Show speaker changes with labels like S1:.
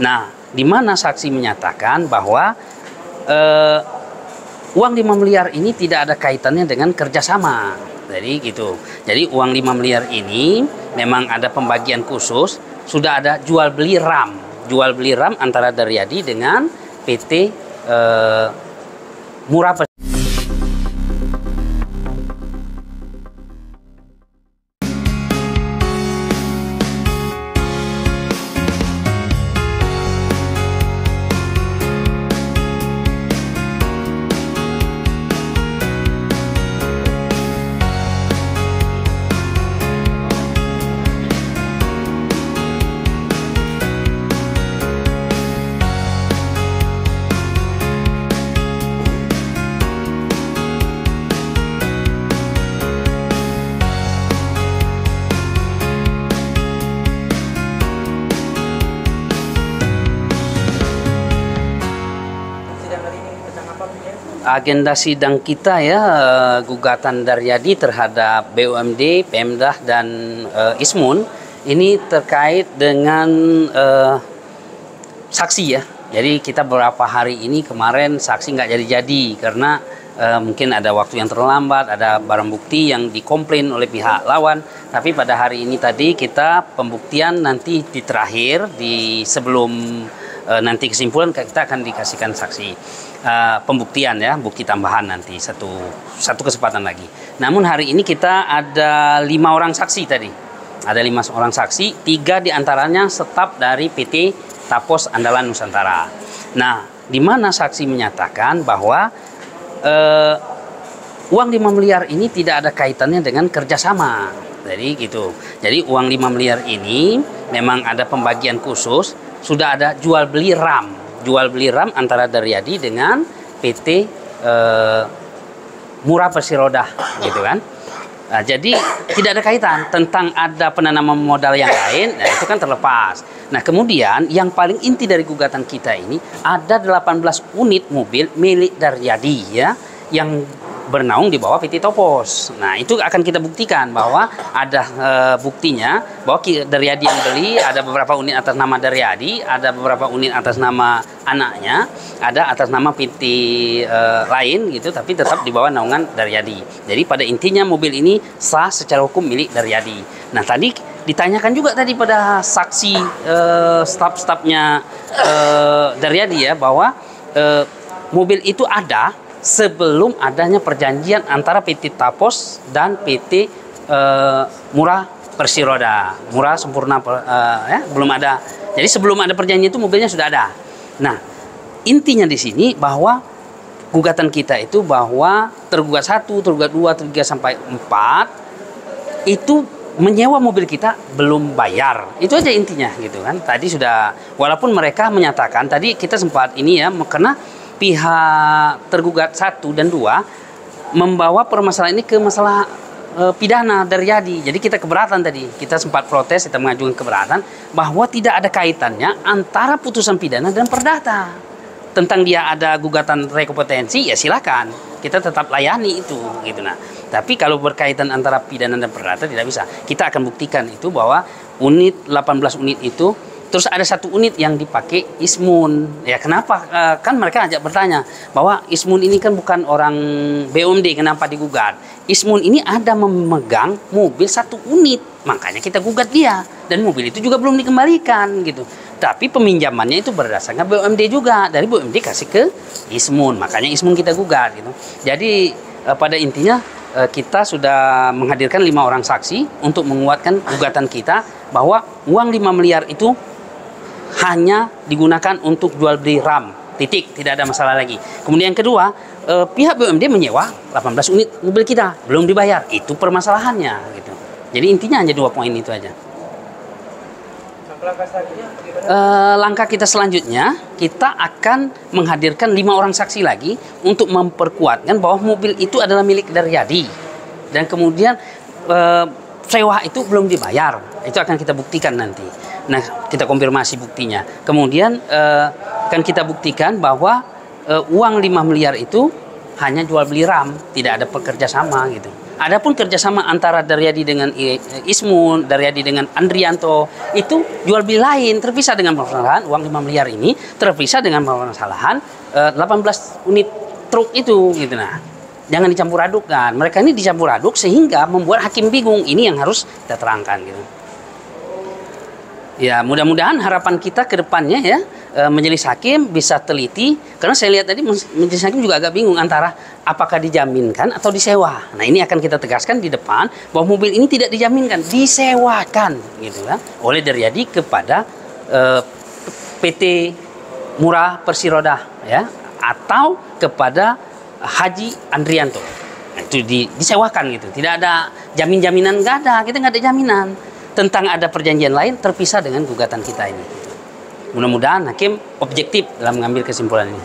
S1: Nah, di mana saksi menyatakan bahwa uang 5 miliar ini tidak ada kaitannya dengan kerjasama. Jadi gitu. Jadi uang 5 miliar ini memang ada pembagian khusus, sudah ada jual beli RAM. Jual beli RAM antara Daryadi dengan PT Murah. Agenda sidang kita ya, gugatan Daryadi terhadap BUMD, Pemda dan Ismun ini terkait dengan saksi ya. Jadi kita beberapa hari ini kemarin saksi nggak jadi-jadi karena mungkin ada waktu yang terlambat, ada barang bukti yang dikomplain oleh pihak lawan. Tapi pada hari ini tadi kita pembuktian nanti di terakhir, di sebelum nanti kesimpulan kita akan dikasihkan saksi. Pembuktian ya, bukti tambahan nanti satu kesempatan lagi. Namun hari ini kita ada 5 orang saksi tadi. Ada 5 orang saksi, 3 diantaranya staf dari PT Tapos Andalan Nusantara. Nah, di mana saksi menyatakan bahwa uang 5 miliar ini tidak ada kaitannya dengan kerjasama. Jadi gitu. Jadi uang 5 miliar ini memang ada pembagian khusus, sudah ada jual beli RAM. Jual beli RAM antara Daryadi dengan PT Murah Persiroda gitu kan. Nah, jadi tidak ada kaitan tentang ada penanaman modal yang lain, nah itu kan terlepas. Nah, kemudian yang paling inti dari gugatan kita ini ada 18 unit mobil milik Daryadi ya yang bernaung di bawah PT Topos. Nah, itu akan kita buktikan bahwa ada buktinya bahwa Daryadi yang beli, ada beberapa unit atas nama Daryadi, ada beberapa unit atas nama anaknya, ada atas nama PT lain gitu, tapi tetap di bawah naungan Daryadi. Jadi pada intinya mobil ini sah secara hukum milik Daryadi. Nah, tadi ditanyakan juga tadi pada saksi staf-stafnya Daryadi ya bahwa mobil itu ada sebelum adanya perjanjian antara PT Tapos dan PT Murah Persiroda, Murah Sempurna ya, belum ada. Jadi sebelum ada perjanjian itu mobilnya sudah ada. Nah, intinya di sini bahwa gugatan kita itu bahwa tergugat 1, tergugat 2, 3 sampai 4 itu menyewa mobil kita belum bayar. Itu aja intinya gitu kan. Tadi sudah, walaupun mereka menyatakan tadi kita sempat ini ya, karena pihak tergugat 1 dan 2 membawa permasalahan ini ke masalah pidana Daryadi. Jadi kita keberatan tadi. Kita sempat protes, kita mengajukan keberatan bahwa tidak ada kaitannya antara putusan pidana dan perdata. Tentang dia ada gugatan rekompetensi ya silakan. Kita tetap layani itu gitu nah. Tapi kalau berkaitan antara pidana dan perdata tidak bisa. Kita akan buktikan itu bahwa unit 18 unit itu terus ada 1 unit yang dipakai Ismun. Ya kenapa? Kan mereka ajak bertanya bahwa Ismun ini kan bukan orang BUMD, kenapa digugat? Ismun ini ada memegang mobil 1 unit, makanya kita gugat dia. Dan mobil itu juga belum dikembalikan gitu. Tapi peminjamannya itu berdasarkan BUMD juga. Dari BUMD kasih ke Ismun, makanya Ismun kita gugat gitu. Jadi pada intinya kita sudah menghadirkan 5 orang saksi untuk menguatkan gugatan kita bahwa uang 5 miliar itu hanya digunakan untuk jual beli RAM, titik, tidak ada masalah lagi. Kemudian yang kedua, pihak BUMD menyewa 18 unit mobil kita, belum dibayar, itu permasalahannya gitu. Jadi intinya hanya 2 poin itu aja. Langkah kita selanjutnya, kita akan menghadirkan 5 orang saksi lagi untuk memperkuatkan bahwa mobil itu adalah milik Daryadi. Dan kemudian sewa itu belum dibayar, itu akan kita buktikan nanti. Nah, kita konfirmasi buktinya. Kemudian kan kita buktikan bahwa uang 5 miliar itu hanya jual beli RAM, tidak ada pekerja sama gitu. Adapun kerjasama antara Daryadi dengan Ismun, Daryadi dengan Andrianto, itu jual beli lain, terpisah dengan permasalahan uang 5 miliar ini, terpisah dengan permasalahan 18 unit truk itu, gitu. Nah, jangan dicampur adukkan. Mereka ini dicampur aduk sehingga membuat hakim bingung. Ini yang harus kita terangkan, gitu. Ya, mudah-mudahan harapan kita ke depannya ya, majelis hakim bisa teliti, karena saya lihat tadi majelis hakim juga agak bingung antara apakah dijaminkan atau disewa. Nah, ini akan kita tegaskan di depan bahwa mobil ini tidak dijaminkan, disewakan, gitu kan, oleh Daryadi kepada PT Murah Persiroda ya, atau kepada Haji Andrianto. Nah, itu disewakan gitu, tidak ada jaminan, nggak ada, kita nggak ada jaminan tentang ada perjanjian lain terpisah dengan gugatan kita ini. Mudah-mudahan hakim objektif dalam mengambil kesimpulan ini.